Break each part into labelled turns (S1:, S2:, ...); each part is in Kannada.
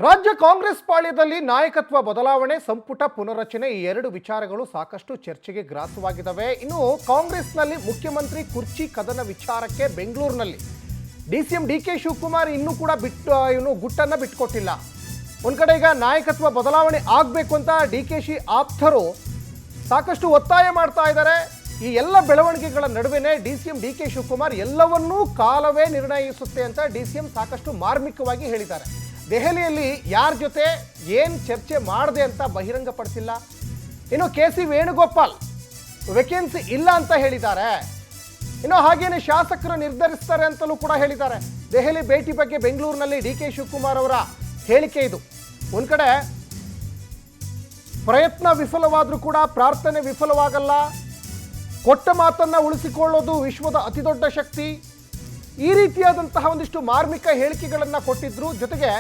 S1: ರಾಜ್ಯ ಕಾಂಗ್ರೆಸ್ ಪಾಳ್ಯದಲ್ಲಿ ನಾಯಕತ್ವ ಬದಲಾವಣೆ, ಸಂಪುಟ ಪುನರಚನೆ ಈ ಎರಡು ವಿಚಾರಗಳು ಸಾಕಷ್ಟು ಚರ್ಚೆಗೆ ಗ್ರಾಸವಾಗಿದ್ದಾವೆ. ಇನ್ನು ಕಾಂಗ್ರೆಸ್ನಲ್ಲಿ ಮುಖ್ಯಮಂತ್ರಿ ಕುರ್ಚಿ ಕದನ ವಿಚಾರಕ್ಕೆ ಬೆಂಗಳೂರಿನಲ್ಲಿ ಡಿಸಿಎಂ ಡಿಕೆ ಶಿವಕುಮಾರ್ ಇನ್ನೂ ಕೂಡ ಗುಟ್ಟನ್ನು ಬಿಟ್ಕೊಟ್ಟಿಲ್ಲ. ಒಂದು ಕಡೆ ಈಗ ನಾಯಕತ್ವ ಬದಲಾವಣೆ ಆಗಬೇಕು ಅಂತ ಡಿಕೆಶಿ ಆಪ್ತರು ಸಾಕಷ್ಟು ಒತ್ತಾಯ ಮಾಡ್ತಾ ಇದ್ದಾರೆ. ಈ ಎಲ್ಲ ಬೆಳವಣಿಗೆಗಳ ನಡುವೆನೇ ಡಿಸಿಎಂ ಡಿಕೆ ಶಿವಕುಮಾರ್ ಎಲ್ಲವನ್ನೂ ಕಾಲವೇ ನಿರ್ಣಯಿಸುತ್ತೆ ಅಂತ ಡಿಸಿಎಂ ಸಾಕಷ್ಟು ಮಾರ್ಮಿಕವಾಗಿ ಹೇಳಿದ್ದಾರೆ. ದೆಹಲಿಯಲ್ಲಿ ಯಾರ ಜೊತೆ ಏನು ಚರ್ಚೆ ಮಾಡಿದೆ ಅಂತ ಬಹಿರಂಗಪಡಿಸಿಲ್ಲ. ಇನ್ನು ಕೆ.ಸಿ. ವೇಣುಗೋಪಾಲ್ ವೇಕೆನ್ಸಿ ಇಲ್ಲ ಅಂತ ಹೇಳಿದ್ದಾರೆ. ಇನ್ನು ಹಾಗೇನೆ ಶಾಸಕರು ನಿರ್ಧರಿಸ್ತಾರೆ ಅಂತಲೂ ಕೂಡ ಹೇಳಿದ್ದಾರೆ. ದೆಹಲಿ ಭೇಟಿ ಬಗ್ಗೆ ಬೆಂಗಳೂರಿನಲ್ಲಿ ಡಿಕೆ ಶಿವಕುಮಾರ್ ಅವರ ಹೇಳಿಕೆ ಇದು. ಒಂದು ಕಡೆ ಪ್ರಯತ್ನ ವಿಫಲವಾದರೂ ಕೂಡ ಪ್ರಾರ್ಥನೆ ವಿಫಲವಾಗಲ್ಲ, ಕೊಟ್ಟ ಮಾತನ್ನು ಉಳಿಸಿಕೊಳ್ಳೋದು ವಿಶ್ವದ ಅತಿದೊಡ್ಡ ಶಕ್ತಿ, ಈ ರೀತಿಯಾದಂತಹ ಒಂದಿಷ್ಟು ಮಾರ್ಮಿಕ ಹೇಳಿಕೆಗಳನ್ನು ಕೊಟ್ಟಿದ್ರು. ಜೊತೆಗೆ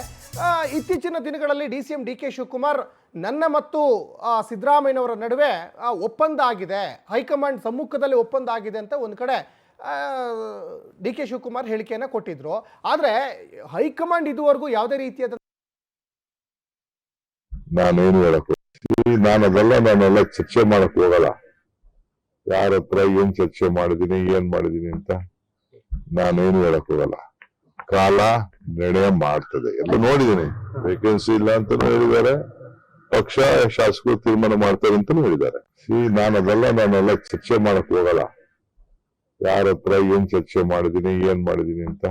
S1: ಇತ್ತೀಚಿನ ದಿನಗಳಲ್ಲಿ ಡಿಸಿಎಂ ಡಿಕೆ ಶಿವಕುಮಾರ್ ನನ್ನ ಮತ್ತು ಸಿದ್ದರಾಮಯ್ಯನವರ ನಡುವೆ ಒಪ್ಪಂದ ಆಗಿದೆ, ಹೈಕಮಾಂಡ್ ಸಮ್ಮುಖದಲ್ಲಿ ಒಪ್ಪಂದ ಆಗಿದೆ ಅಂತ ಒಂದು ಕಡೆ ಡಿಕೆ ಶಿವಕುಮಾರ್ ಹೇಳಿಕೆಯನ್ನು ಕೊಟ್ಟಿದ್ರು. ಆದರೆ ಹೈಕಮಾಂಡ್ ಇದುವರೆಗೂ ಯಾವುದೇ ರೀತಿಯಾದ
S2: ನಾನೇನು ಹೇಳಕ್ ನಾನೆಲ್ಲ ಚರ್ಚೆ ಮಾಡಕ್ ಹೋಗಲ್ಲ. ಯಾರ ಹತ್ರ ಏನ್ ಚರ್ಚೆ ಮಾಡಿದೀನಿ ಏನ್ ಮಾಡಿದೀನಿ ಅಂತ ನಾನೇನು ಹೇಳಕ್ ಹೋಗಲ್ಲ. ಕಾಲ ನಿರ್ಣಯ ಮಾಡ್ತದೆ. ಎಲ್ಲ ನೋಡಿದೀನಿ. ವೇಕೆನ್ಸಿ ಇಲ್ಲ ಅಂತಾನು ಹೇಳಿದ್ದಾರೆ, ಪಕ್ಷ ಶಾಸಕರು ತೀರ್ಮಾನ ಮಾಡ್ತಾರೆ ಅಂತಾನು ಹೇಳಿದ್ದಾರೆ. ನಾನೆಲ್ಲ ಚರ್ಚೆ ಮಾಡಕ್ ಹೋಗಲ್ಲ. ಯಾರ ಹತ್ರ ಏನ್ ಚರ್ಚೆ ಮಾಡಿದೀನಿ ಏನ್ ಮಾಡಿದೀನಿ ಅಂತ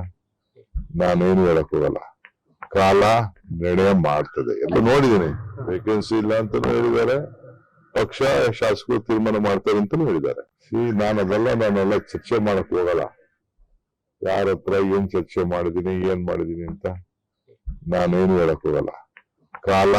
S2: ನಾನೇನು ಹೇಳಕ್ ಹೋಗಲ್ಲ. ಕಾಲ ನಿರ್ಣಯ ಮಾಡ್ತದೆ. ಎಲ್ಲ ನೋಡಿದೀನಿ. ವೇಕೆನ್ಸಿ ಇಲ್ಲ ಅಂತಾನು ಹೇಳಿದ್ದಾರೆ, ಪಕ್ಷ ಶಾಸಕರು ತೀರ್ಮಾನ ಮಾಡ್ತಾರೆ ಅಂತಾನು ಹೇಳಿದ್ದಾರೆ. ನಾನೆಲ್ಲ ಚರ್ಚೆ ಮಾಡಕ್ ಹೋಗಲ್ಲ. ಯಾರ ಹತ್ರ ಏನ್ ಚರ್ಚೆ ಮಾಡಿದೀನಿ ಏನ್ ಮಾಡಿದೀನಿ ಅಂತ ನಾನೇನು ಹೇಳಕ್ ಹೋಗಲ್ಲ. ಕಾಲ